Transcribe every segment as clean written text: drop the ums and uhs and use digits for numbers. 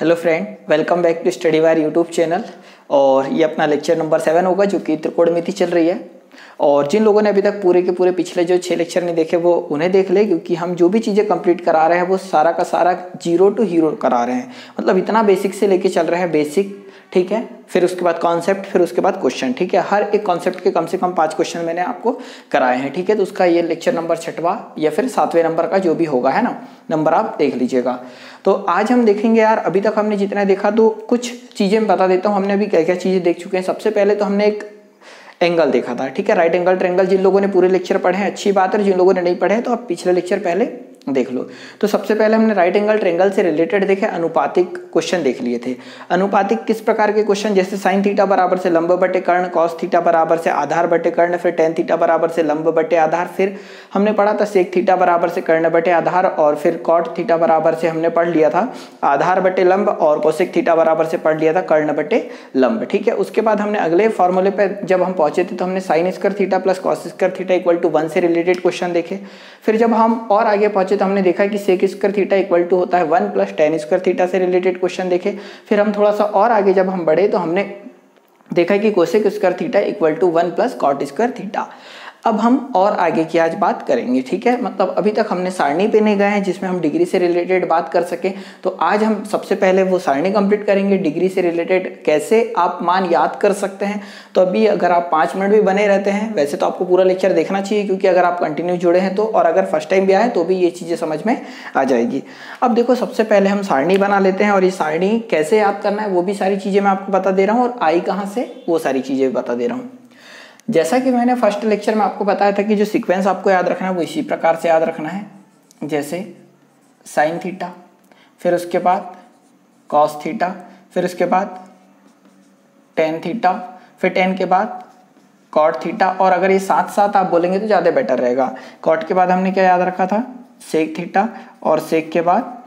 Hello friend, welcome back to study wire YouTube channel. और ये अपना लेक्चर नंबर 7 होगा जो कि त्रिकोणमिति चल रही है। और जिन लोगों ने अभी तक पूरे के पूरे पिछले जो 6 लेक्चर नहीं देखे वो उन्हें देख ले, क्योंकि हम जो भी चीज़ें कंप्लीट करा रहे हैं वो सारा का सारा जीरो टू हीरो करा रहे हैं। मतलब इतना बेसिक से लेके चल रहे हैं, बेसिक, ठीक है, फिर उसके बाद कॉन्सेप्ट, फिर उसके बाद क्वेश्चन, ठीक है। हर एक कॉन्सेप्ट के कम से कम 5 क्वेश्चन मैंने आपको कराए हैं, ठीक है। तो उसका ये लेक्चर नंबर 6वां या फिर 7वें नंबर का जो भी होगा, है ना, नंबर आप देख लीजिएगा। तो आज हम देखेंगे यार, अभी तक हमने जितना देखा तो कुछ चीज़ें मैं बता देता हूँ हमने अभी क्या क्या चीज़ें देख चुके हैं। सबसे पहले तो हमने एक एंगल देखा था, ठीक है, राइट एंगल ट्रायंगल। जिन लोगों ने पूरे लेक्चर पढ़े हैं अच्छी बात है, जिन लोगों ने नहीं पढ़े हैं तो आप पिछले लेक्चर पहले देख लो। तो सबसे पहले हमने राइट एंगल ट्रायंगल से रिलेटेड देखे अनुपातिक क्वेश्चन देख लिए थे। अनुपातिक किस प्रकार के क्वेश्चन, जैसे साइन थीटा बराबर से लंब बटे कर्ण, कॉस थीटा बराबर से आधार बटे कर्ण, फिर टेन थीटा बराबर से लंब बटे आधार, फिर हमने पढ़ा था सेक थीटा बराबर से कर्ण बटे आधार, और फिर कॉट थीटा बराबर से हमने पढ़ लिया था आधार बटे लंब, और कोसेक थीटा बराबर से पढ़ लिया था कर्ण बटे लंब, ठीक है। उसके बाद हमने अगले फॉर्मूले पर जब हम पहुंचे थे तो हमने sine square theta plus cos square theta equal to 1 से रिलेटेड क्वेश्चन देखे। फिर जब हम और आगे पहुंचे तो हमने देखा कि sec square theta equal to होता है 1 प्लस टेन स्क्वायर थीटा से रिलेटेड क्वेश्चन देखे। फिर हम थोड़ा सा और आगे जब हम बढ़े तो हमने देखा कि cosec square theta equal to 1 plus cot square theta. अब हम और आगे की आज बात करेंगे, ठीक है। मतलब अभी तक हमने सारणी पे नहीं गए हैं जिसमें हम डिग्री से रिलेटेड बात कर सके, तो आज हम सबसे पहले वो सारणी कंप्लीट करेंगे। डिग्री से रिलेटेड कैसे आप मान याद कर सकते हैं, तो अभी अगर आप 5 मिनट भी बने रहते हैं, वैसे तो आपको पूरा लेक्चर देखना चाहिए क्योंकि अगर आप कंटिन्यू जुड़े हैं तो, और अगर फर्स्ट टाइम भी आए तो भी ये चीज़ें समझ में आ जाएगी। अब देखो, सबसे पहले हम सारणी बना लेते हैं, और ये सारणी कैसे याद करना है वो भी सारी चीज़ें मैं आपको बता दे रहा हूँ, और आई कहाँ से वो सारी चीज़ें बता दे रहा हूँ। जैसा कि मैंने फर्स्ट लेक्चर में आपको बताया था कि जो सीक्वेंस आपको याद रखना है वो इसी प्रकार से याद रखना है, जैसे साइन थीटा, फिर उसके बाद कॉस थीटा, फिर उसके बाद टेन थीटा, फिर टेन के बाद कॉट थीटा, और अगर ये साथ साथ आप बोलेंगे तो ज़्यादा बेटर रहेगा। कॉट के बाद हमने क्या याद रखा था, सेक थीटा, और सेक के बाद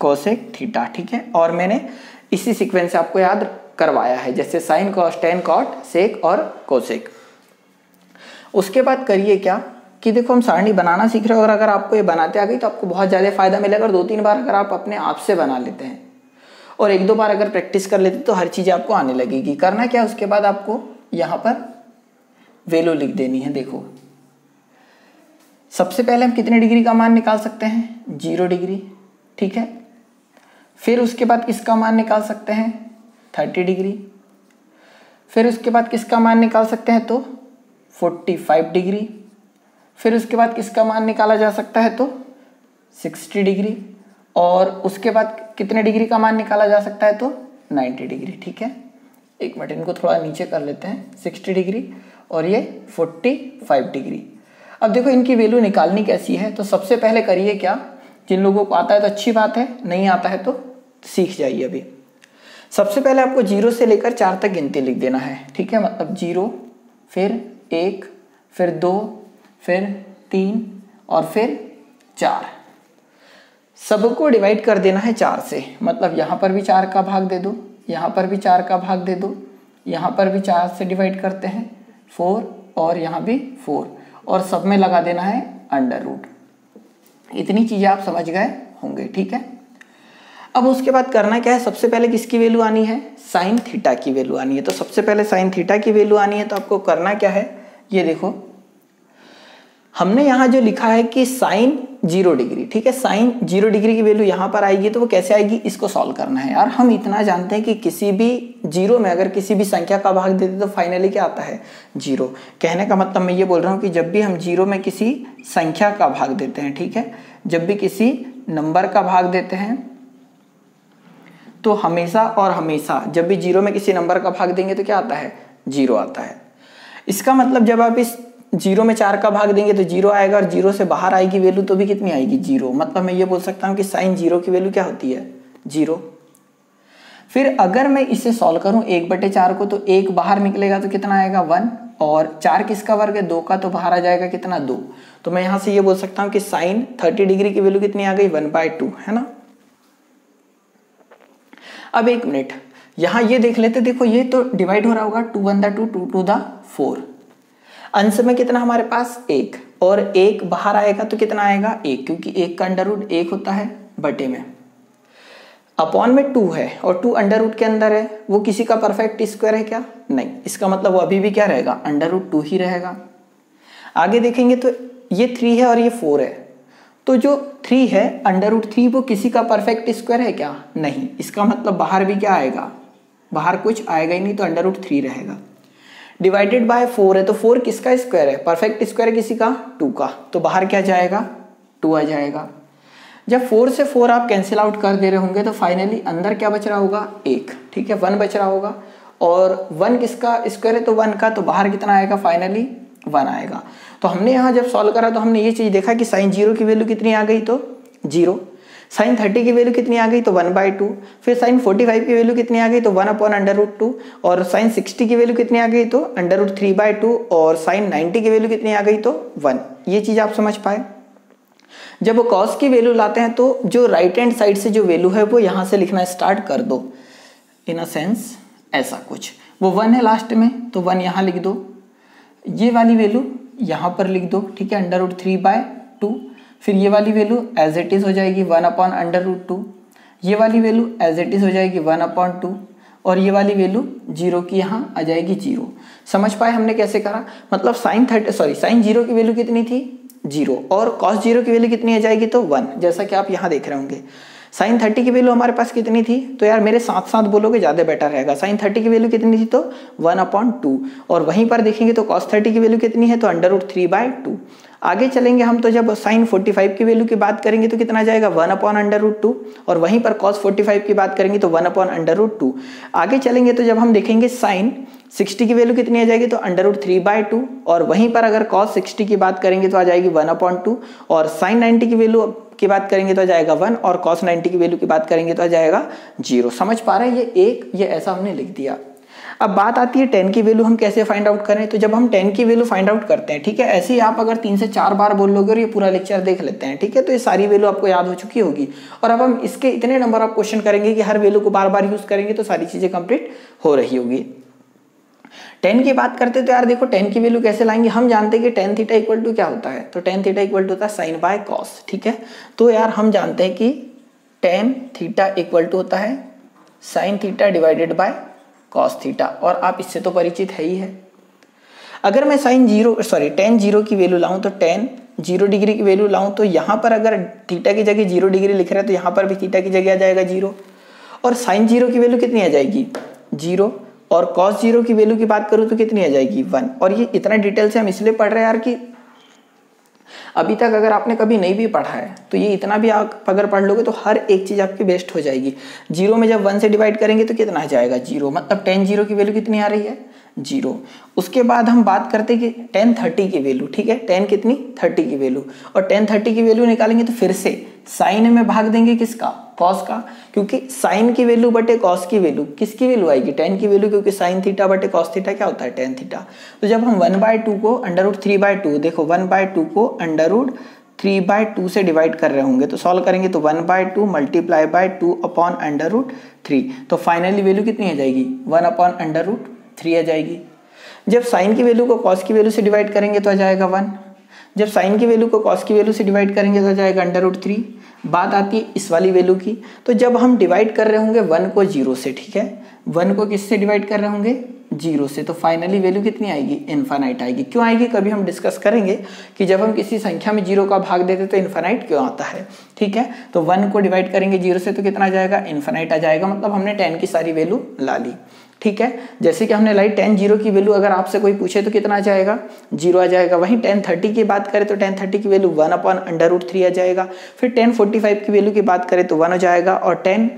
कोसेक थीटा, ठीक है। और मैंने इसी सीक्वेंस से आपको याद करवाया है, जैसे sine cos tan cot sec और कोसेक। उसके बाद करिए क्या कि देखो, हम सारणी बनाना सीख रहे हो, और अगर आपको ये बनाते आ गई तो आपको बहुत ज़्यादा फायदा मिलेगा। और 2-3 बार अगर आप अपने आप से बना लेते हैं और 1-2 बार अगर प्रैक्टिस कर लेते तो हर चीज़ आपको आने लगेगी। करना क्या, उसके बाद आपको यहाँ पर वैल्यू लिख देनी है। देखो, सबसे पहले हम कितने डिग्री का मान निकाल सकते हैं, 0 डिग्री, ठीक है। फिर उसके बाद किसका मान निकाल सकते हैं, 30 डिग्री। फिर उसके बाद किसका मान निकाल सकते हैं, तो 45 डिग्री। फिर उसके बाद किसका मान निकाला जा सकता है, तो 60 डिग्री। और उसके बाद कितने डिग्री का मान निकाला जा सकता है, तो 90 डिग्री, ठीक है। एक मिनट, इनको थोड़ा नीचे कर लेते हैं, 60 डिग्री और ये 45 डिग्री। अब देखो, इनकी वैल्यू निकालनी कैसी है, तो सबसे पहले करिए क्या, जिन लोगों को आता है तो अच्छी बात है, नहीं आता है तो सीख जाइए। अभी सबसे पहले आपको 0 से लेकर 4 तक गिनती लिख देना है, ठीक है। मतलब 0, फिर 1, फिर 2, फिर 3 और फिर 4। सबको डिवाइड कर देना है 4 से। मतलब यहाँ पर भी 4 का भाग दे दो, यहाँ पर भी 4 का भाग दे दो, यहाँ पर भी 4 से डिवाइड करते हैं 4, और यहाँ भी 4, और सब में लगा देना है अंडर रूट। इतनी चीज़ें आप समझ गए होंगे, ठीक है। अब उसके बाद करना क्या है, सबसे पहले किसकी वैल्यू आनी है, साइन थीटा की वैल्यू आनी है। तो सबसे पहले साइन थीटा की वैल्यू आनी है, तो आपको करना क्या है, ये देखो, हमने यहाँ जो लिखा है कि साइन 0 डिग्री, ठीक है, साइन 0 डिग्री की वैल्यू यहाँ पर आएगी, तो वो कैसे आएगी, इसको सॉल्व करना है। यार हम इतना जानते हैं कि किसी भी 0 में अगर किसी भी संख्या का भाग देते तो फाइनली क्या आता है, 0। कहने का मतलब मैं ये बोल रहा हूँ कि जब भी हम 0 में किसी संख्या का भाग देते हैं, ठीक है, जब भी किसी नंबर का भाग देते हैं तो हमेशा और हमेशा जब भी 0 में किसी नंबर का भाग देंगे तो क्या आता है, 0 आता है। इसका मतलब जब आप इस 0 में 4 का भाग देंगे तो 0 आएगा, और 0 से बाहर आएगी वैल्यू तो भी कितनी आएगी, 0। मतलब मैं ये बोल सकता हूँ कि साइन 0 की वैल्यू क्या होती है, 0। फिर अगर मैं इसे सॉल्व करूँ 1/4 को, तो 1 बाहर निकलेगा तो कितना आएगा, 1, और 4 किसका वर्ग है, 2 का, तो बाहर आ जाएगा कितना, 2। तो मैं यहाँ से ये बोल सकता हूँ कि साइन 30 डिग्री की वैल्यू कितनी आ गई, 1/2, है ना। अब एक मिनट, यहाँ ये देख लेते, देखो ये तो डिवाइड हो रहा होगा, 2 1 2 2 2 4। अंश में कितना हमारे पास, 1, और 1 बाहर आएगा तो कितना आएगा, 1, क्योंकि 1 का अंडर रूट 1 होता है बटे में। अपॉन में 2 है और 2 अंडर रूट के अंदर है, वो किसी का परफेक्ट स्क्वायर है क्या? नहीं, इसका मतलब वो अभी भी क्या रहेगा? अंडर रूट 2 ही रहेगा। आगे देखेंगे तो ये 3 है और ये 4 है, तो जो 3 है अंडर रूट 3 वो किसी का परफेक्ट स्क्वायर है क्या? नहीं, इसका मतलब बाहर भी क्या आएगा? बाहर कुछ आएगा ही नहीं, तो अंडर रूट 3 रहेगा। डिवाइडेड बाय 4 है, तो 4 किसका स्क्वायर है? परफेक्ट स्क्वायर किसी का? 2 का, तो बाहर क्या जाएगा? 2 आ जाएगा। जब 4 से 4 आप कैंसिल आउट कर दे रहे होंगे तो फाइनली अंदर क्या बच रहा होगा? 1, ठीक है, 1 बच रहा होगा। और 1 किसका स्क्वायर है? तो 1 का, तो बाहर कितना आएगा? फाइनली 1 आएगा। तो हमने यहाँ जब सॉल्व करा तो हमने ये चीज़ देखा कि साइन 0 की वैल्यू कितनी आ गई? तो 0। साइन 30 की वैल्यू कितनी आ गई? तो 1/2। फिर साइन 45 की वैल्यू कितनी आ गई? तो 1/√2। और साइन 60 की वैल्यू कितनी आ गई? तो √3/2। और साइन 90 की वैल्यू कितनी आ गई? तो 1। ये चीज़ आप समझ पाए। जब वो कॉस की वैल्यू लाते हैं तो जो राइट हैंड साइड से जो वैल्यू है वो यहाँ से लिखना स्टार्ट कर दो, इन अ सेंस ऐसा कुछ। वो 1 है लास्ट में, तो 1 यहाँ लिख दो, ये वाली वैल्यू यहाँ पर लिख दो, ठीक है, √3/2। फिर ये वाली वैल्यू एज इट इज़ हो जाएगी 1/√2। ये वाली वैल्यू एज इट इज़ हो जाएगी 1/2। और ये वाली वैल्यू 0 की यहाँ आ जाएगी 0। समझ पाए हमने कैसे करा? मतलब साइन 0 की वैल्यू कितनी थी? 0। और कॉस 0 की वैल्यू कितनी आ जाएगी? तो 1, जैसा कि आप यहाँ देख रहे होंगे। साइन 30 की वैल्यू हमारे पास कितनी थी? तो यार मेरे साथ साथ बोलोगे ज़्यादा बेटर रहेगा। साइन 30 की वैल्यू कितनी थी? तो 1/2। और वहीं पर देखेंगे तो कॉस 30 की वैल्यू कितनी है? तो √3/2। आगे चलेंगे हम, तो जब साइन 45 की वैल्यू की बात करेंगे तो कितना जाएगा? 1/√2। और वहीं पर कॉस 45 की बात करेंगे तो 1/√2। आगे चलेंगे तो जब हम देखेंगे साइन 60 की वैल्यू कितनी आ जाएगी? तो √3/2। और वहीं पर अगर कॉस 60 की बात करेंगे तो आ जाएगी 1/2। और साइन 90 की वैल्यू की बात करेंगे तो आ जाएगा 1। और कॉस 90 की वैल्यू की बात करेंगे तो आ जाएगा 0। समझ पा रहे हैं? ये ऐसा हमने लिख दिया। अब बात आती है 10 की वैल्यू हम कैसे फाइंड आउट करें। तो जब हम 10 की वैल्यू फाइंड आउट करते हैं, ठीक है, ऐसे ही आप अगर 3 से 4 बार बोल लोगे और ये पूरा लेक्चर देख लेते हैं, ठीक है, तो ये सारी वैल्यू आपको याद हो चुकी होगी। और अब हम इसके इतने नंबर ऑफ क्वेश्चन करेंगे कि हर वैल्यू को बार बार यूज करेंगे तो सारी चीजें कंप्लीट हो रही होगी। 10 की बात करते तो यार देखो 10 की वैल्यू कैसे लाएंगे। हम जानते हैं कि tan थीटा इक्वल टू क्या होता है? तो tan थीटा इक्वल टू होता है साइन बाय कॉस, ठीक है। तो यार हम जानते हैं कि tan थीटा इक्वल टू होता है sine theta divided by cos theta, और आप इससे तो परिचित है ही है। अगर मैं tan 0 की वैल्यू लाऊं, तो tan 0 डिग्री की वैल्यू लाऊं, तो यहाँ पर अगर थीटा की जगह 0 डिग्री लिख रहे हैं तो यहाँ पर भी थीटा की जगह आ जाएगा 0। और sin 0 की वैल्यू कितनी आ जाएगी? 0। और cos 0 की वैल्यू की बात करूँ तो कितनी आ जाएगी? 1। और ये इतना डिटेल से हम इसलिए पढ़ रहे हैं यार कि अभी तक अगर आपने कभी नहीं भी पढ़ा है तो ये इतना भी आप अगर पढ़ लोगे तो हर एक चीज़ आपकी बेस्ट हो जाएगी। 0 में जब 1 से डिवाइड करेंगे तो कितना आ जाएगा? 0। मतलब tan 0 की वैल्यू कितनी आ रही है? 0। उसके बाद हम बात करते हैं कि tan 30 की वैल्यू, ठीक है, tan कितनी? 30 की वैल्यू। और tan 30 की वैल्यू निकालेंगे तो फिर से साइन में भाग देंगे किसका? कॉस का, क्योंकि साइन की वैल्यू बटे कॉस की वैल्यू किसकी वैल्यू आएगी? tan की वैल्यू, क्योंकि साइन थीटा बटे कॉस थीटा क्या होता है? tan theta. तो जब हम 1/2 को √3/2, देखो 1/2 को √3/2 से डिवाइड कर रहे होंगे तो सॉल्व करेंगे तो 1/2 मल्टीप्लाई बाय 2 अपॉन √3। तो फाइनली वैल्यू कितनी आ जाएगी? 1/√3 आ जाएगी। जब साइन की वैल्यू को कॉस की वैल्यू से डिवाइड करेंगे तो आ जाएगा 1। जब साइन की वैल्यू को कॉस की वैल्यू से डिवाइड करेंगे तो आ जाएगा √3। बात आती है इस वाली वैल्यू की, तो जब हम डिवाइड कर रहे होंगे 1 को 0 से, ठीक है, 1 को किससे डिवाइड कर रहे होंगे? 0 से, तो फाइनली वैल्यू कितनी आएगी? इनफाइनाइट आएगी। क्यों आएगी? कभी हम डिस्कस करेंगे कि जब हम किसी संख्या में 0 का भाग देते तो इनफाइनाइट क्यों आता है, ठीक है। तो 1 को डिवाइड करेंगे 0 से तो कितना आ जाएगा? इनफाइनाइट आ जाएगा। मतलब हमने tan की सारी वैल्यू ला ली, ठीक है। जैसे कि हमने लाई tan 0 की वैल्यू अगर आपसे कोई पूछे तो कितना आ जाएगा? 0 आ जाएगा। वहीं tan 30 की बात करें तो tan 30 की वैल्यू 1/√3 आ जाएगा। फिर tan 45 की वैल्यू की बात करें तो 1 हो जाएगा। और tan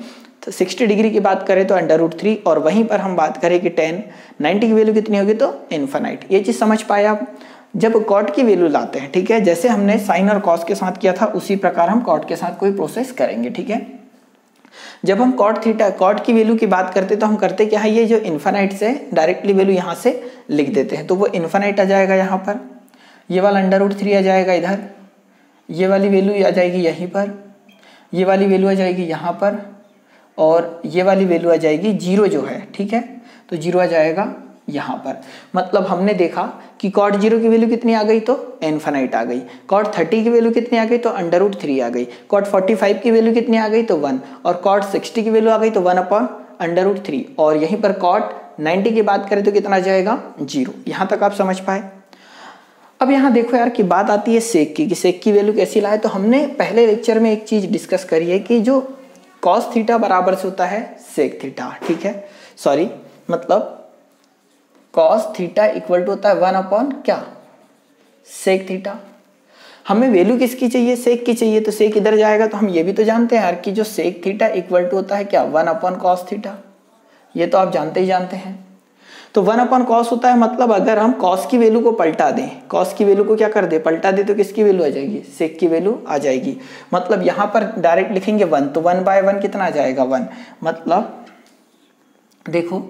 60 डिग्री की बात करें तो √3। और वहीं पर हम बात करें कि tan 90 की वैल्यू कितनी होगी? तो इनफाइनाइट। ये चीज समझ पाए आप। जब कॉट की वैल्यू लाते हैं, ठीक है, जैसे हमने साइन और कॉस के साथ किया था उसी प्रकार हम कॉट के साथ कोई प्रोसेस करेंगे, ठीक है। जब हम कॉट की वैल्यू की बात करते तो हम करते क्या है? ये जो इनफाइनाइट से डायरेक्टली वैल्यू यहाँ से लिख देते हैं, तो वो इनफाइनाइट आ जाएगा यहाँ पर। ये वाला √3 आ जाएगा इधर, ये वाली वैल्यू आ जाएगी यहीं पर, ये वाली वैल्यू आ जाएगी यहाँ पर, और ये वाली वैल्यू आ जाएगी 0 जो है, ठीक है, तो 0 आ जाएगा यहाँ पर। मतलब हमने देखा कि cot 0 की वैल्यू कितनी आ गई तो इनफाइनाइट आ गई, cot 30 की वैल्यू कितनी आ गई तो √3 आ गई, cot 45 की वैल्यू कितनी आ गई तो 1, और cot 60 की वैल्यू आ गई तो 1/√3, और यहीं पर cot 90 की बात करें तो कितना जाएगा 0। यहाँ तक आप समझ पाए। अब यहाँ देखो यार कि बात आती है सेक की, कि सेक की वैल्यू कैसी लाए। तो हमने पहले लेक्चर में एक चीज डिस्कस करी है कि जो कॉस थीटा बराबर से होता है सेक थीटा, ठीक है, सॉरी मतलब कॉस थीटा इक्वल टू होता है 1 क्या सेक थीटा। हमें वैल्यू किसकी चाहिए, सेक की चाहिए, तो सेक इधर जाएगा। तो हम ये भी तो जानते हैं यार कि जो सेक थीटा इक्वल टू होता है क्या 1 कॉस थीटा, ये तो आप जानते ही जानते हैं। तो 1 कॉस होता है, मतलब अगर हम कॉस की वैल्यू को पलटा दें, कॉस की वैल्यू को क्या कर दे पलटा दे, तो किसकी वैल्यू आ जाएगी सेक की वैल्यू आ जाएगी। मतलब यहाँ पर डायरेक्ट लिखेंगे 1, तो 1/1 कितना आ जाएगा 1। मतलब देखो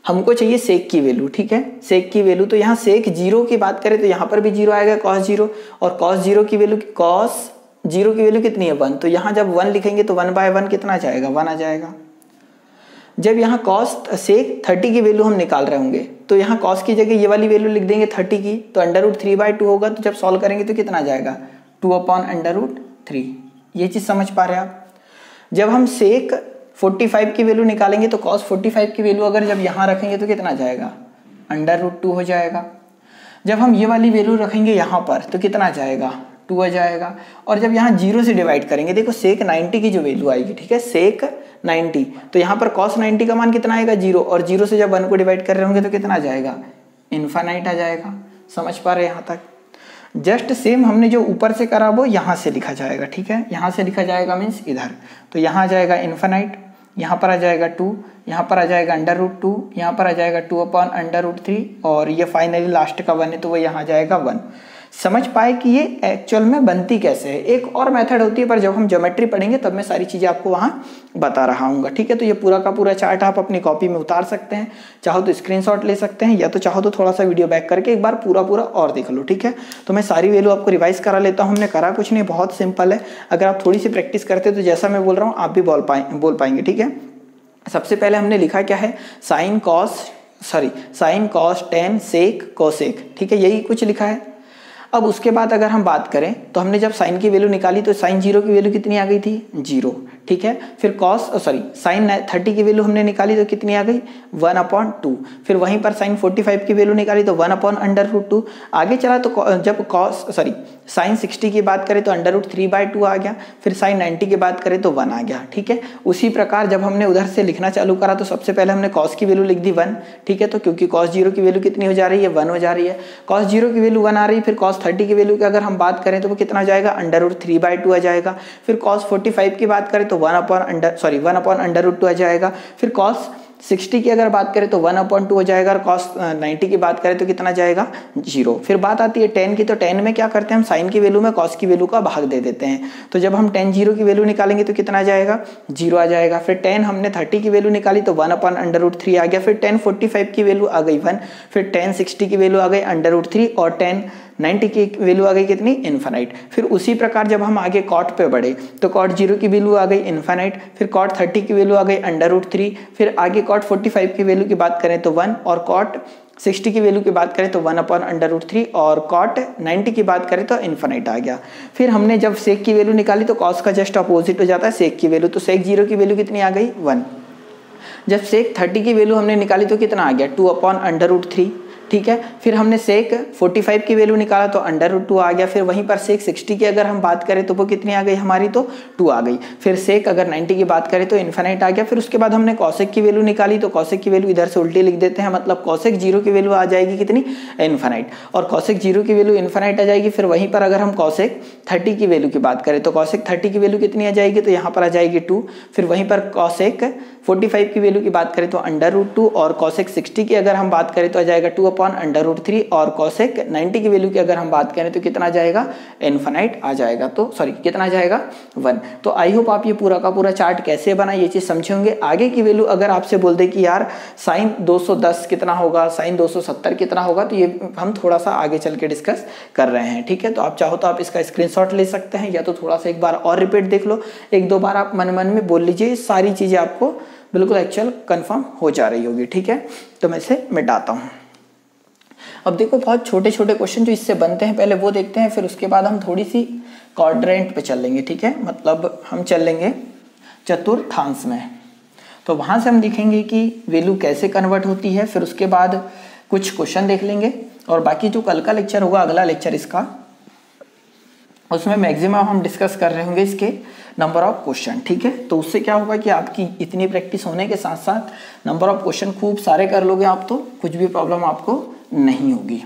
हमको चाहिए सेक की वैल्यू, ठीक है, सेक की वैल्यू। तो यहाँ सेक 0 की बात करें तो यहाँ पर भी 0 आएगा cos 0, और cos 0 की वैल्यू कितनी है 1, तो यहाँ जब 1 लिखेंगे तो 1/1 कितना आ जाएगा 1 आ जाएगा। जब यहाँ cos सेक 30 की वैल्यू हम निकाल रहे होंगे तो यहाँ cos की जगह ये वाली वैल्यू लिख देंगे 30 की, तो √3/2 होगा। तो जब सॉल्व करेंगे तो कितना आ जाएगा 2/√3। ये चीज समझ पा रहे हैं आप। जब हम सेक 45 की वैल्यू निकालेंगे तो cos 45 की वैल्यू अगर जब यहाँ रखेंगे तो कितना जाएगा √2 हो जाएगा। जब हम ये वाली वैल्यू रखेंगे यहाँ पर तो कितना जाएगा 2 आ जाएगा। और जब यहाँ 0 से डिवाइड करेंगे, देखो सेक 90 की जो वैल्यू आएगी, ठीक है, सेक 90, तो यहाँ पर cos 90 का मान कितना आएगा 0, और 0 से जब 1 को डिवाइड कर रहे होंगे तो कितना आ जाएगा इनफाइनाइट आ जाएगा। समझ पा रहे हैं यहाँ तक। जस्ट सेम हमने जो ऊपर से करा वो यहाँ से लिखा जाएगा, ठीक है, यहाँ से लिखा जाएगा मीन्स इधर। तो यहाँ आ जाएगा इनफाइनाइट, यहाँ पर आ जाएगा 2, यहाँ पर आ जाएगा √2, यहाँ पर आ जाएगा 2/√3, और ये फाइनली लास्ट का 1 है तो वो यहाँ जाएगा 1। समझ पाए कि ये एक्चुअल में बनती कैसे है। एक और मेथड होती है पर जब हम ज्योमेट्री पढ़ेंगे तब मैं सारी चीजें आपको वहां बता रहा हूँ, ठीक है। तो ये पूरा का पूरा चार्ट आप अपनी कॉपी में उतार सकते हैं, चाहो तो स्क्रीनशॉट ले सकते हैं, या तो चाहो तो थोड़ा सा वीडियो बैक करके एक बार पूरा और देख लो, ठीक है। तो मैं सारी वैल्यू आपको रिवाइज करा लेता हूँ। हमने करा कुछ नहीं, बहुत सिंपल है। अगर आप थोड़ी सी प्रैक्टिस करते तो जैसा मैं बोल रहा हूँ आप भी बोल पाएंगे, ठीक है। सबसे पहले हमने लिखा क्या है sine cos tan sec cosec, ठीक है, यही कुछ लिखा है। अब उसके बाद अगर हम बात करें तो हमने जब साइन की वैल्यू निकाली तो साइन 0 की वैल्यू कितनी आ गई थी 0, ठीक है। फिर साइन 30 की वैल्यू हमने निकाली तो कितनी आ गई 1/2। फिर वहीं पर साइन 45 की वैल्यू निकाली तो 1/√2। आगे चला तो जब साइन 60 की बात करें तो √3/2 आ गया। फिर साइन 90 की बात करें तो 1 आ गया, ठीक है। उसी प्रकार जब हमने उधर से लिखना चालू करा तो सबसे पहले हमने कॉस की वैल्यू लिख दी 1, ठीक है। तो क्योंकि कॉस 0 की वैल्यू कितनी हो जा रही है 1 हो जा रही है, कॉस 0 की वैल्यू 1 आ रही है। फिर कॉस 30 की वैल्यू की अगर हम बात करें तो वो कितना जाएगा √3/2 आ जाएगा। फिर कॉस 45 की बात करें तो 1/√2 आ जाएगा। फिर कॉस 60 की अगर बात करें तो 1/2 हो जाएगा, और cos 90 की बात करें तो कितना जाएगा 0। फिर बात आती है tan की, तो tan में क्या करते हैं हम साइन की वैल्यू में cos की वैल्यू का भाग दे देते हैं। तो जब हम tan 0 की वैल्यू निकालेंगे तो कितना जाएगा 0 आ जाएगा। फिर tan हमने 30 की वैल्यू निकाली तो 1/√3 आ गया। फिर tan 45 की वैल्यू आ गई 1, फिर tan 60 की वैल्यू आ गई √3, और tan 90 की वैल्यू आ गई कितनी इनफाइनाइट। फिर उसी प्रकार जब हम आगे कॉट पे बढ़े तो cot 0 की वैल्यू आ गई इनफाइनाइट। फिर cot 30 की वैल्यू आ गई √3। फिर आगे cot 45 की वैल्यू की बात करें तो 1, और cot 60 की वैल्यू की बात करें तो 1/√3, और cot 90 की बात करें तो इनफाइनाइट आ गया। फिर हमने जब सेक की वैल्यू निकाली तो cos का जस्ट अपोजिट हो जाता है सेक की वैल्यू। तो सेक 0 की वैल्यू कितनी आ गई 1। जब सेक 30 की वैल्यू हमने निकाली तो कितना आ गया 2/√3, ठीक है। फिर हमने सेक 45 की वैल्यू निकाला तो √2 आ गया। फिर वहीं पर सेक 60 की अगर हम बात करें तो वो कितनी आ गई हमारी तो 2 आ गई। फिर सेक अगर 90 की बात करें तो इनफाइनाइट आ गया। फिर उसके बाद हमने कॉसेक की वैल्यू निकाली तो कॉसेक की वैल्यू इधर से उल्टी लिख देते हैं, मतलब कॉसेक 0 की वैल्यू आ जाएगी कितनी इनफाइनाइट, और कॉसेक 0 की वैल्यू इनफाइनाइट आ जाएगी। फिर वहीं पर अगर हम कॉसेक 30 की वैल्यू की बात करें तो कॉसेक 30 की वैल्यू कितनी आ जाएगी तो यहाँ पर आ जाएगी 2। फिर वहीं पर कॉसेक 45 की वैल्यू की बात करें तो √2, और कॉसेक 60 की अगर हम बात करें तो आ जाएगा 2/√3, और कॉसेक 90 की वैल्यू की अगर हम बात करें तो कितना जाएगा इनफाइनाइट आ जाएगा। तो कितना जाएगा 1। तो आई होप आप ये पूरा का पूरा चार्ट कैसे बना ये चीज समझे होंगे। आगे की वैल्यू अगर आपसे बोल दे कि यार साइन 210 कितना होगा, साइन 270 कितना होगा, तो ये हम थोड़ा सा आगे चल के डिस्कस कर रहे हैं, ठीक है। तो आप चाहो तो आप इसका स्क्रीनशॉट ले सकते हैं, या तो थोड़ा सा एक बार और रिपीट देख लो, 1-2 बार आप मन में बोल लीजिए, सारी चीजें आपको बिल्कुल एक्चुअल कंफर्म हो जा रही होगी। ठीक है, तो मैं इसे मिटाता हूँ। अब देखो बहुत छोटे छोटे क्वेश्चन जो इससे बनते हैं पहले वो देखते हैं, फिर उसके बाद हम थोड़ी सी क्वाड्रेंट पे चल लेंगे। ठीक है, मतलब हम चल लेंगे चतुर्थांश में, तो वहाँ से हम देखेंगे कि वैल्यू कैसे कन्वर्ट होती है, फिर उसके बाद कुछ क्वेश्चन देख लेंगे, और बाकी जो कल का लेक्चर होगा, अगला लेक्चर इसका, उसमें मैक्सिमम हम डिस्कस कर रहे होंगे इसके नंबर ऑफ क्वेश्चन। ठीक है, तो उससे क्या होगा कि आपकी इतनी प्रैक्टिस होने के साथ साथ नंबर ऑफ क्वेश्चन खूब सारे कर लोगे आप, तो कुछ भी प्रॉब्लम आपको नहीं होगी।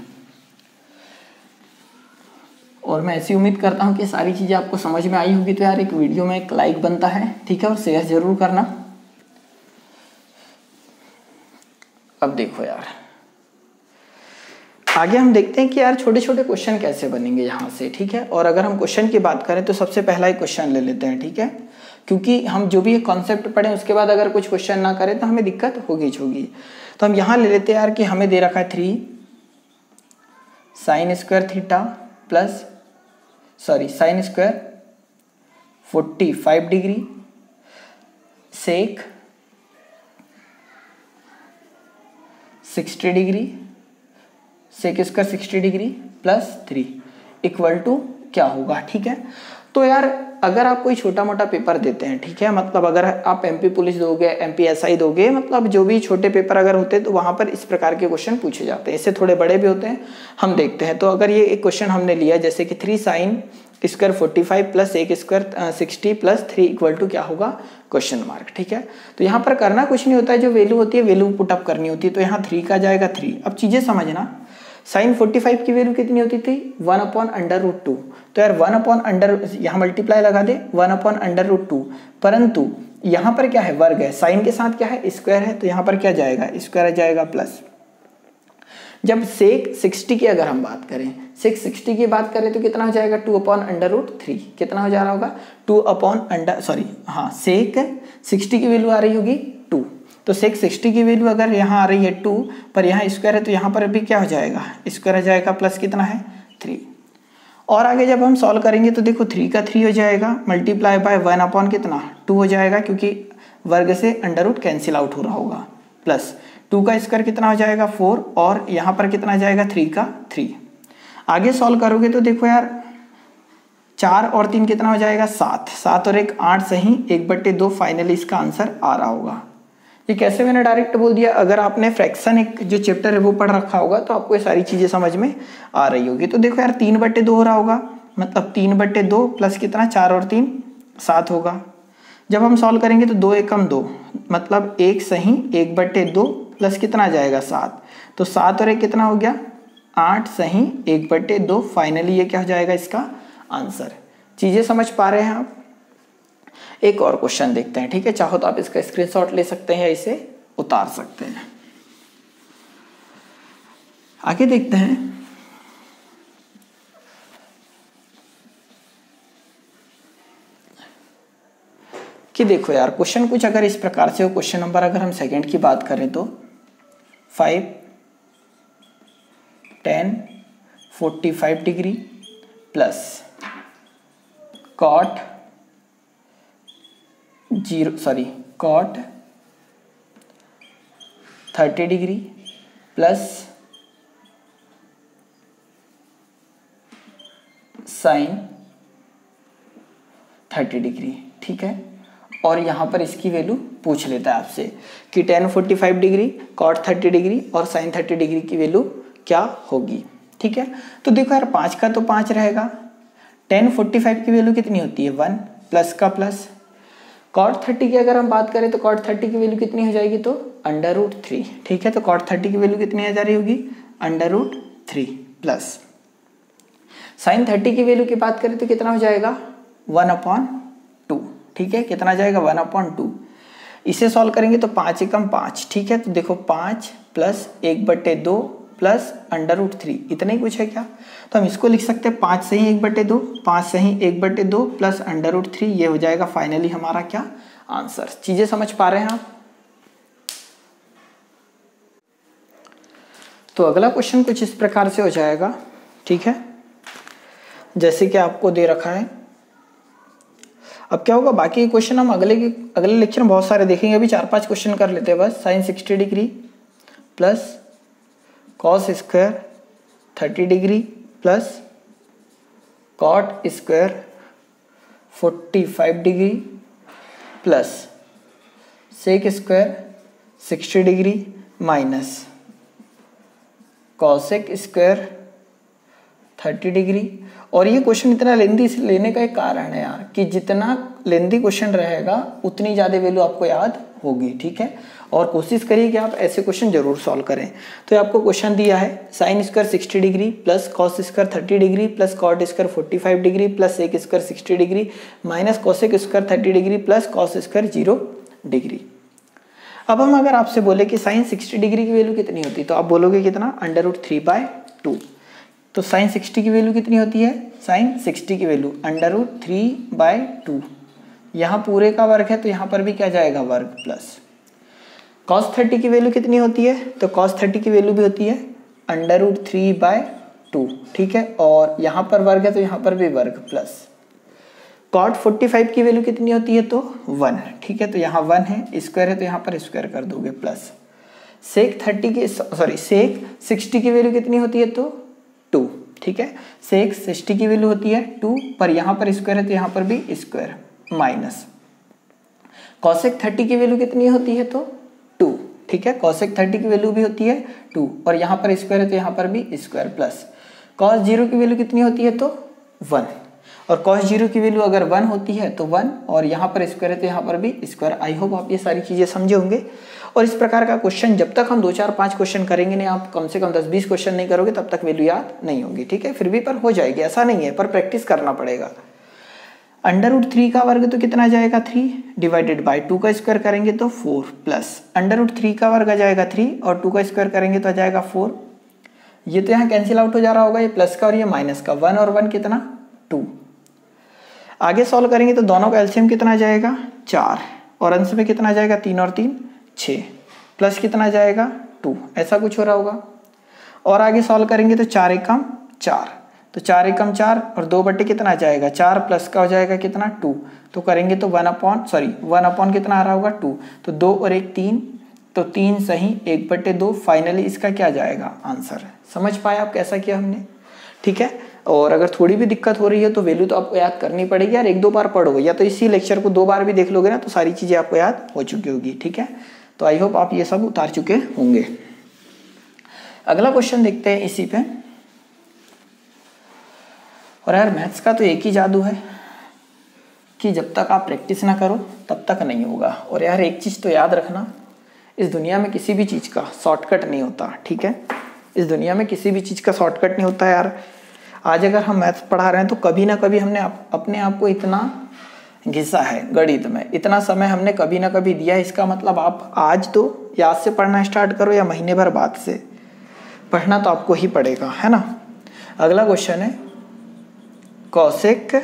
और मैं ऐसी उम्मीद करता हूँ कि सारी चीज़ें आपको समझ में आई होगी। तो यार एक वीडियो में एक लाइक बनता है, ठीक है, और शेयर जरूर करना। अब देखो यार आगे हम देखते हैं कि यार छोटे छोटे क्वेश्चन कैसे बनेंगे यहाँ से। ठीक है, और अगर हम क्वेश्चन की बात करें तो सबसे पहला ही क्वेश्चन ले लेते हैं। ठीक है, क्योंकि हम जो भी कॉन्सेप्ट पढ़ें उसके बाद अगर कुछ क्वेश्चन ना करें तो हमें दिक्कत होगी। तो हम यहाँ ले लेते हैं यार कि हमें दे रखा है 3 sin square theta plus sin square 45 degree sec 60 degree sec square 60 degree plus 3 equal to क्या होगा। ठीक है, तो यार अगर आप कोई छोटा मोटा पेपर देते हैं, ठीक है, मतलब अगर आप एमपी पुलिस दोगे, एमपी एसआई दोगे, मतलब जो भी छोटे पेपर अगर होते हैं तो वहाँ पर इस प्रकार के क्वेश्चन पूछे जाते हैं। इससे थोड़े बड़े भी होते हैं, हम देखते हैं। तो अगर ये एक क्वेश्चन हमने लिया जैसे कि 3 sin square 45 plus sec square 60 plus 3 equal to क्या होगा, क्वेश्चन मार्क। ठीक है, तो यहाँ पर करना कुछ नहीं होता है, जो वैल्यू होती है वैल्यू पुटअप करनी होती है। तो यहाँ 3 का जाएगा 3। अब चीजें समझना, sin 45 की वैल्यू कितनी होती थी 1/√2। तो यार 1/, यहाँ मल्टीप्लाई लगा दे 1/√2, परंतु यहाँ पर क्या है, वर्ग है, साइन के साथ क्या है, स्क्वायर है, तो यहाँ पर क्या जाएगा, स्क्वायर जाएगा प्लस। जब सेक 60 की अगर हम बात करें, सेक 60 की बात करें तो कितना हो जाएगा 2/√3। कितना हो जा रहा होगा 2/, सेक 60 की वैल्यू आ रही होगी 2। तो सेक 60 की वैल्यू अगर यहाँ आ रही है 2, पर यहाँ स्क्वायर है, तो यहाँ पर अभी क्या हो जाएगा, स्क्वायर हो जाएगा प्लस कितना है 3। और आगे जब हम सॉल्व करेंगे तो देखो 3 का 3 हो जाएगा, मल्टीप्लाई बाय 1 कितना 2 हो जाएगा, क्योंकि वर्ग से अंडर कैंसिल आउट हो रहा होगा, प्लस 2 का स्क्वायर कितना हो जाएगा 4, और यहाँ पर कितना जाएगा 3 का 3। आगे सॉल्व करोगे तो देखो यार 4 और 3 कितना हो जाएगा 7, 7 और 1 8, सही 1/2 फाइनली इसका आंसर आ रहा होगा। ये कैसे मैंने डायरेक्ट बोल दिया, अगर आपने फ्रैक्शन एक जो चैप्टर है वो पढ़ रखा होगा तो आपको ये सारी चीजें समझ में आ रही होगी। तो देखो यार 3/2 हो रहा होगा, मतलब 3/2 प्लस कितना 4 और 3 7 होगा। जब हम सॉल्व करेंगे तो 2 एकम 2, मतलब 1 सही 1/2 प्लस कितना जाएगा 7, तो 7 और 1 कितना हो गया 8 सही 1/2, फाइनली ये क्या हो जाएगा इसका आंसर। चीजें समझ पा रहे हैं आप। एक और क्वेश्चन देखते हैं। ठीक है, चाहो तो आप इसका स्क्रीनशॉट ले सकते हैं या इसे उतार सकते हैं। आगे देखते हैं, कि देखो यार क्वेश्चन कुछ अगर इस प्रकार से हो, क्वेश्चन नंबर अगर हम सेकंड की बात करें तो 5 10 45 degree plus cot 30 degree plus sin 30 degree. ठीक है, और यहाँ पर इसकी वैल्यू पूछ लेता है आपसे कि tan 45 डिग्री cot 30 डिग्री और sin 30 डिग्री की वैल्यू क्या होगी। ठीक है, तो देखो यार 5 का तो 5 रहेगा, tan 45 की वैल्यू कितनी होती है 1, प्लस का प्लस, cot 30 की अगर हम बात करें तो cot 30 की वैल्यू कितनी हो जाएगी तो √3। ठीक है, तो cot 30 की वैल्यू कितनी आ जा रही होगी √3 प्लस sin 30 की वैल्यू की बात करें तो कितना हो जाएगा 1/2। ठीक है, कितना जाएगा 1/2। इसे सॉल्व करेंगे तो 5 एकम 5। ठीक है, तो देखो 5 प्लस 1/2 प्लस √3, इतना ही कुछ है क्या, तो हम इसको लिख सकते हैं 5 सही 1/2, 5 सही 1/2 प्लस √3, ये हो जाएगा फाइनली हमारा क्या आंसर। चीजें समझ पा रहे हैं आप। तो अगला क्वेश्चन कुछ इस प्रकार से हो जाएगा। ठीक है, जैसे कि आपको दे रखा है, अब क्या होगा, बाकी क्वेश्चन हम अगले लेक्चर में बहुत सारे देखेंगे, अभी 4-5 क्वेश्चन कर लेते हैं बस। Sine 60 degree plus cos square 30 degree plus cot square 45 degree plus sec square 60 degree minus cosec square 30 degree. और ये क्वेश्चन इतना लेंदी लेने का एक कारण है यार कि जितना लेंदी क्वेश्चन रहेगा उतनी ज़्यादा वैल्यू आपको याद होगी, ठीक है। और कोशिश करिए कि आप ऐसे क्वेश्चन जरूर सॉल्व करें। तो आपको क्वेश्चन दिया है sine square 60 degree plus cos square 30 degree plus cot square 45 degree plus sec square 60 degree minus cosec square 30 degree plus cos square 0 degree. अब हम अगर आपसे बोले कि साइन 60 डिग्री की वैल्यू कितनी होती है तो आप बोलोगे कितना, √3/2। तो साइन 60 की वैल्यू कितनी होती है, साइन 60 की वैल्यू √3/2। यहाँ पूरे का वर्ग है तो यहाँ पर भी क्या जाएगा, वर्ग प्लस। कॉस 30 की वैल्यू कितनी होती है, तो कॉस 30 की वैल्यू भी होती है √3/2, ठीक है। और यहाँ पर वर्ग है तो यहाँ पर भी वर्ग प्लस। कॉट 45 की वैल्यू कितनी होती है, तो 1, ठीक है। तो यहाँ 1 है, स्क्वायर है तो यहाँ पर स्क्वायर कर दोगे प्लस। सेक 60 की वैल्यू कितनी होती है, तो 2, ठीक है। सेक 60 की वैल्यू होती है 2, पर यहाँ पर स्क्वायर है तो यहाँ पर भी स्क्वायर माइनस। कॉसेक 30 की वैल्यू कितनी होती है, तो 2, ठीक है। कॉसेक 30 की वैल्यू भी होती है 2, और यहाँ पर स्क्वायर है तो यहाँ पर भी स्क्वायर प्लस। कॉस 0 की वैल्यू कितनी होती है, तो 1, और कॉस 0 की वैल्यू अगर 1 होती है तो 1, और यहाँ पर स्क्वायर है तो यहाँ पर भी स्क्वायर। आई होप आप ये सारी चीज़ें समझे होंगे। और इस प्रकार का क्वेश्चन जब तक हम 2, 4, 5 क्वेश्चन करेंगे नहीं, आप कम से कम 10-20 क्वेश्चन नहीं करोगे तब तक वैल्यू याद नहीं होगी, ठीक है। फिर भी पर हो जाएगी, ऐसा नहीं है, पर प्रैक्टिस करना पड़ेगा। √3 का वर्ग तो कितना जाएगा, 3 डिवाइडेड बाई 2 का स्क्वायर करेंगे तो 4 प्लस √3 का वर्ग आ जाएगा 3 और 2 का स्क्वायर करेंगे तो आ जाएगा 4। ये तो यहाँ कैंसिल आउट हो जा रहा होगा, ये प्लस का और ये माइनस का, 1 और 1 कितना, 2। आगे सॉल्व करेंगे तो दोनों का एलसीएम कितना जाएगा, 4, और अंश में कितना जाएगा, 3 और 3 6, प्लस कितना जाएगा, 2, ऐसा कुछ हो रहा होगा। और आगे सॉल्व करेंगे तो 4 एकम 4, तो 4 एकम 4 और 2 बटे कितना जाएगा, 4 प्लस का हो जाएगा कितना, 2। तो करेंगे तो 1 अपॉन कितना आ रहा होगा, 2। तो 2 और 1 3, तो 3 सही 1/2। फाइनली इसका क्या जाएगा, आंसर। समझ पाए आप कैसा किया हमने, ठीक है। और अगर थोड़ी भी दिक्कत हो रही है तो वैल्यू तो आपको याद करनी पड़ेगी यार, 1-2 बार पढ़ोगे या तो इसी लेक्चर को 2 बार भी देख लोगे ना तो सारी चीज़ें आपको याद हो चुकी होगी, ठीक है। तो आई होप आप ये सब उतार चुके होंगे। अगला क्वेश्चन देखते हैं इसी पे। और यार मैथ्स का तो एक ही जादू है कि जब तक आप प्रैक्टिस ना करो तब तक नहीं होगा। और यार एक चीज़ तो याद रखना, इस दुनिया में किसी भी चीज़ का शॉर्टकट नहीं होता, ठीक है। इस दुनिया में किसी भी चीज़ का शॉर्टकट नहीं होता यार। आज अगर हम मैथ्स पढ़ा रहे हैं तो कभी ना कभी हमने अपने आप को इतना घिसा है गणित में, इतना समय हमने कभी ना कभी दिया है। इसका मतलब आप आज तो याद से पढ़ना स्टार्ट करो या महीने भर बाद से, पढ़ना तो आपको ही पड़ेगा, है ना। अगला क्वेश्चन है cosec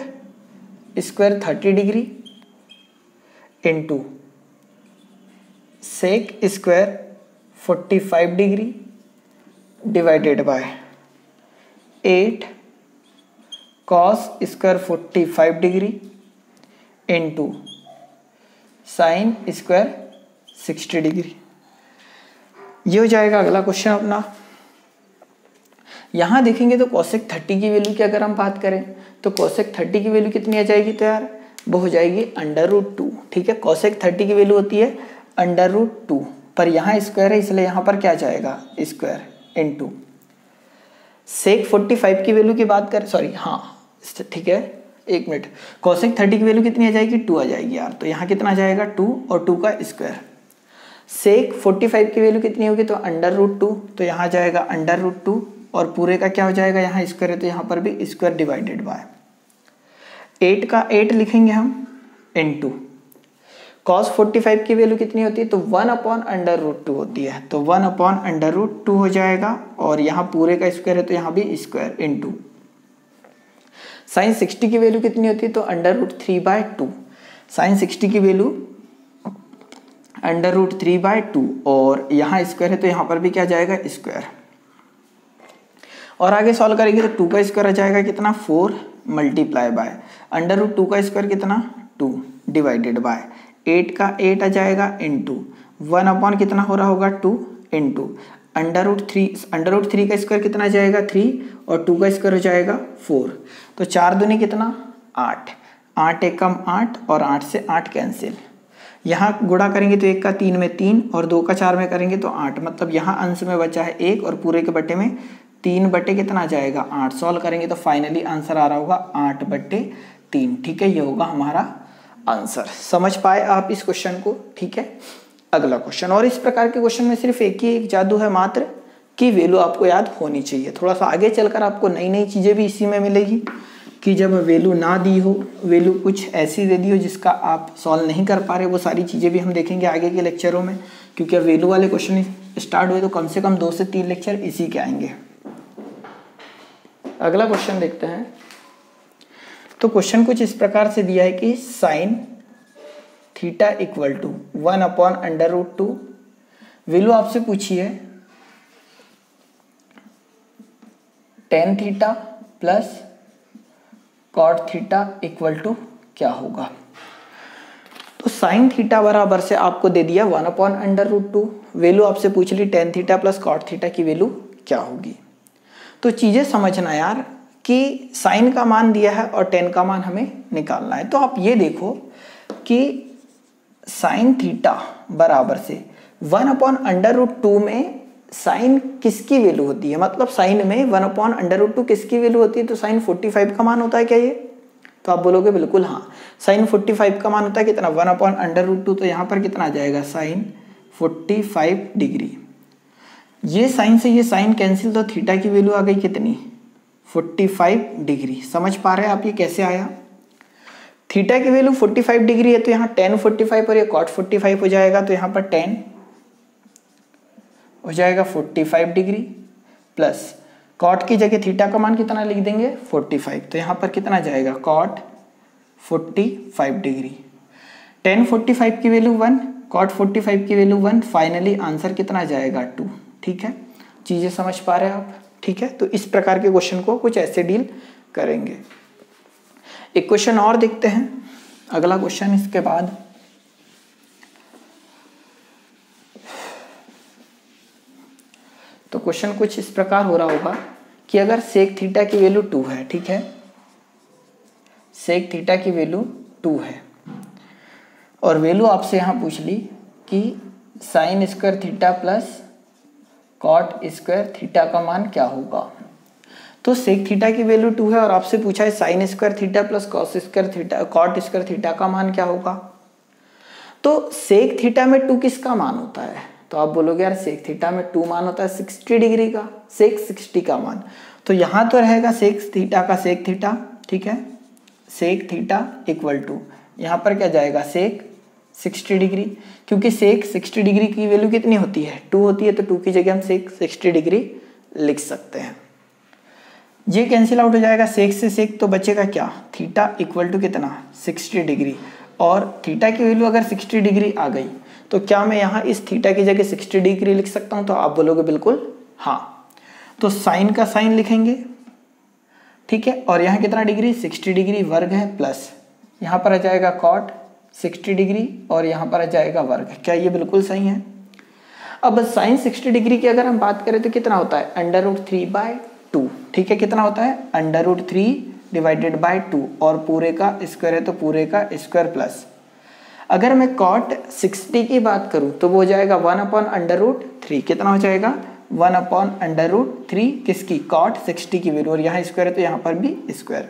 square 30 degree into sec square 45 degree divided by 8 cos square 45 degree into sine square 60 degree. ये हो जाएगा अगला क्वेश्चन अपना। यहाँ देखेंगे तो कोसेक 30 की वैल्यू की अगर हम बात करें तो कोसेक 30 की वैल्यू कितनी आ जाएगी, तो यार वो हो जाएगी √2, ठीक है। कोसेक 30 की वैल्यू होती है √2, पर यहाँ स्क्वायर है इसलिए यहाँ पर क्या जाएगा, स्क्वायर इंटू सेक 45 की वैल्यू की बात करें, सॉरी हाँ ठीक है, एक मिनट। कोसेक 30 की वैल्यू कितनी आ जाएगी, 2 आ जाएगी यार। तो यहाँ कितना जाएगा 2 और 2 का स्क्वायर। सेक 45 की वैल्यू कितनी होगी, तो √2, तो यहाँ जाएगा √2 और पूरे का क्या हो जाएगा, यहाँ स्क्वायर है तो यहाँ पर भी स्क्वायर डिवाइडेड बाय 8 का 8 लिखेंगे हम इंटू कॉस 45 की वैल्यू कितनी होती है, तो 1/√2 होती है, तो 1/√2 हो जाएगा। और यहाँ पूरे का स्क्वायर है तो यहाँ भी स्क्वायर इंटू साइन 60 की वैल्यू कितनी होती है, तो √3/2। साइन 60 की वैल्यू √3/2 और यहाँ स्क्वायर है तो यहाँ पर भी क्या जाएगा, स्क्वायर। और आगे सॉल्व करेंगे तो 2 का स्क्वायर आ जाएगा कितना, 4 मल्टीप्लाई बाय √2 का स्क्वायर कितना 2 डिवाइडेड बाय 8 का 8 आ जाएगा इंटू 1 अपॉन कितना हो रहा होगा 2 इंटू अंडर रूट 3 का स्क्वायर कितना आ जाएगा 3 और 2 का स्क्वायर हो जाएगा 4। तो 4 दूनी कितना 8, 8 एकम 8 और 8 से 8 कैंसिल। यहाँ गुणा करेंगे तो 1 का 3 में 3 और 2 का 4 में करेंगे तो 8, मतलब यहाँ अंश में बचा है 1 और पूरे के बटे में 3 बटे कितना आ जाएगा 8। सॉल्व करेंगे तो फाइनली आंसर आ रहा होगा 8/3। ठीक है, ये होगा हमारा आंसर। समझ पाए आप इस क्वेश्चन को? ठीक है, अगला क्वेश्चन। और इस प्रकार के क्वेश्चन में सिर्फ एक जादू है मात्र कि वैल्यू आपको याद होनी चाहिए। थोड़ा सा आगे चलकर आपको नई नई चीजें भी इसी में मिलेगी कि जब वैल्यू ना दी हो, वैल्यू कुछ ऐसी दे दी हो जिसका आप सॉल्व नहीं कर पा रहे, वो सारी चीजें भी हम देखेंगे आगे के लेक्चरों में। क्योंकि अब वैल्यू वाले क्वेश्चन स्टार्ट हुए तो कम से कम 2 से 3 लेक्चर इसी के आएंगे। अगला क्वेश्चन देखते हैं। तो क्वेश्चन कुछ इस प्रकार से दिया है कि sine theta equal to 1/√2। Value आपसे पूछी है tan theta plus cot theta equal to क्या होगा। तो साइन थीटा बराबर से आपको दे दिया 1/√2। वैल्यू आपसे पूछ ली tan theta plus cot theta की वैल्यू क्या होगी। तो चीजें समझना यार कि साइन का मान दिया है और टेन का मान हमें निकालना है। तो आप ये देखो कि साइन थीटा बराबर से 1/√2 में साइन किसकी वैल्यू होती है, मतलब साइन में 1/√2 किसकी वैल्यू होती है। तो साइन 45 का मान होता है क्या ये? तो आप बोलोगे बिल्कुल हाँ, साइन 45 का मान होता है कितना 1/√2। तो यहाँ पर कितना आ जाएगा साइन 45 डिग्री। ये साइन से ये साइन कैंसिल, तो थीटा की वैल्यू आ गई कितनी 45 डिग्री। समझ पा रहे हैं आप ये कैसे आया? थीटा की वैल्यू 45 डिग्री है तो यहाँ tan 45 और ये cot 45 हो जाएगा। तो यहाँ पर tan हो जाएगा 45 डिग्री प्लस cot की जगह थीटा का मान कितना लिख देंगे 45। तो यहाँ पर कितना जाएगा cot 45 डिग्री। tan 45 की वैल्यू 1, cot 45 की वैल्यू 1, फाइनली आंसर कितना जाएगा 2। ठीक है, चीजें समझ पा रहे हैं आप? ठीक है, तो इस प्रकार के क्वेश्चन को कुछ ऐसे डील करेंगे। एक क्वेश्चन और देखते हैं, अगला क्वेश्चन इसके बाद। तो क्वेश्चन कुछ इस प्रकार हो रहा होगा कि अगर सेक थीटा की वैल्यू 2 है, ठीक है, सेक थीटा की वैल्यू 2 है और वैल्यू आपसे यहां पूछ ली कि sine square theta plus cot square theta का मान क्या होगा। तो सेक थीटा की वैल्यू 2 है और आपसे पूछा है sine square theta plus cos square theta cot square theta का मान क्या होगा। तो सेक थीटा में 2 किसका मान होता है? तो आप बोलोगे यार सेक थीटा में 2 मान होता है 60 डिग्री का, सेक 60 का मान। तो यहां तो रहेगा सेक थीटा का सेक थीटा, ठीक है, सेक थीटा इक्वल टू यहाँ पर क्या जाएगा सेक 60 डिग्री, क्योंकि सेक 60 डिग्री की वैल्यू कितनी होती है 2 होती है। तो 2 की जगह हम सेक 60 डिग्री लिख सकते हैं। ये कैंसिल आउट हो जाएगा, सेक से सेक तो बचेगा क्या थीटा इक्वल टू कितना 60 डिग्री। और थीटा की वैल्यू अगर 60 डिग्री आ गई तो क्या मैं यहाँ इस थीटा की जगह 60 डिग्री लिख सकता हूँ? तो आप बोलोगे बिल्कुल हाँ। तो साइन का साइन लिखेंगे, ठीक है, और यहाँ कितना डिग्री 60 डिग्री वर्ग है, प्लस यहाँ पर आ जाएगा कॉट 60 डिग्री और यहाँ पर आ जाएगा वर्ग। क्या ये बिल्कुल सही है? अब साइन 60 डिग्री की अगर हम बात करें तो कितना होता है √3/2, ठीक है, कितना होता है √3 डिवाइडेड बाय 2 और पूरे का स्क्वायर है तो पूरे का स्क्वायर प्लस। अगर मैं cot 60 की बात करूं तो वो हो जाएगा 1/√3। कितना हो जाएगा 1/√3 किसकी cot 60 की वैल्यू, और यहाँ स्क्वायर है तो यहाँ पर भी स्क्वायर।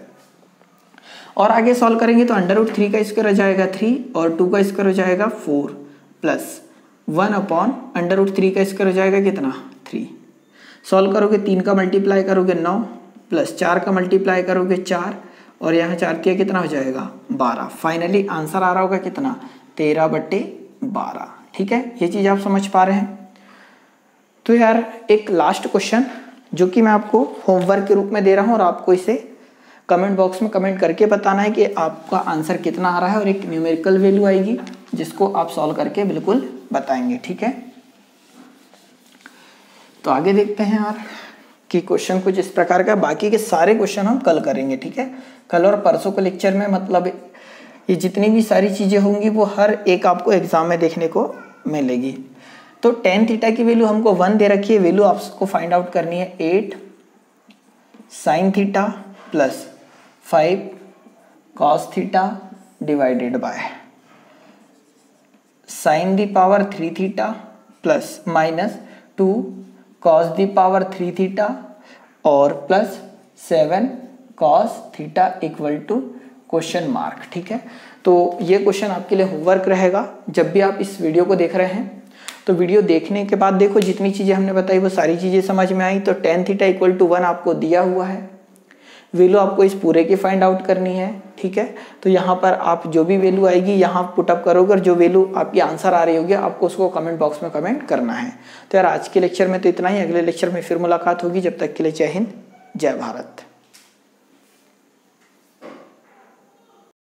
और आगे सॉल्व करेंगे तो √3 का स्क्वायर हो जाएगा 3 और 2 का स्क्वायर हो जाएगा 4 प्लस 1/√3 का स्क्वायर हो जाएगा कितना 3। सॉल्व करोगे 3 का मल्टीप्लाई करोगे 9 प्लस 4 का मल्टीप्लाई करोगे 4 और यहाँ 4 किया कितना हो जाएगा 12। फाइनली आंसर आ रहा होगा कितना 13/12। ठीक है, ये चीज़ आप समझ पा रहे हैं। तो यार एक लास्ट क्वेश्चन जो कि मैं आपको होमवर्क के रूप में दे रहा हूँ और आपको इसे कमेंट बॉक्स में कमेंट करके बताना है कि आपका आंसर कितना आ रहा है, और एक न्यूमेरिकल वैल्यू आएगी जिसको आप सॉल्व करके बिल्कुल बताएंगे। ठीक है, तो आगे देखते हैं यार कि क्वेश्चन कुछ इस प्रकार का। बाकी के सारे क्वेश्चन हम कल करेंगे। ठीक है, कल और परसों के लेक्चर में मतलब ये जितनी भी सारी चीज़ें होंगी वो हर एक आपको एग्जाम में देखने को मिलेगी। तो tan थीटा की वैल्यू हमको 1 दे रखी है, वैल्यू आपको फाइंड आउट करनी है 8 sin theta plus 5 cos theta divided by sin the power 3 theta plus minus 2 cos the power 3 theta और plus 7 cos theta equal to question mark. ठीक है, तो ये क्वेश्चन आपके लिए होमवर्क रहेगा। जब भी आप इस वीडियो को देख रहे हैं तो वीडियो देखने के बाद देखो जितनी चीज़ें हमने बताई वो सारी चीज़ें समझ में आई। तो tan थीटा इक्वल टू 1 आपको दिया हुआ है, वैल्यू आपको इस पूरे की फाइंड आउट करनी है। ठीक है, तो यहाँ पर आप जो भी वैल्यू आएगी यहाँ पुटअप करोगे और जो वैल्यू आपकी आंसर आ रही होगी आपको उसको कमेंट बॉक्स में कमेंट करना है। तो यार आज के लेक्चर में तो इतना ही, अगले लेक्चर में फिर मुलाकात होगी। जब तक के लिए जय हिंद, जय भारत।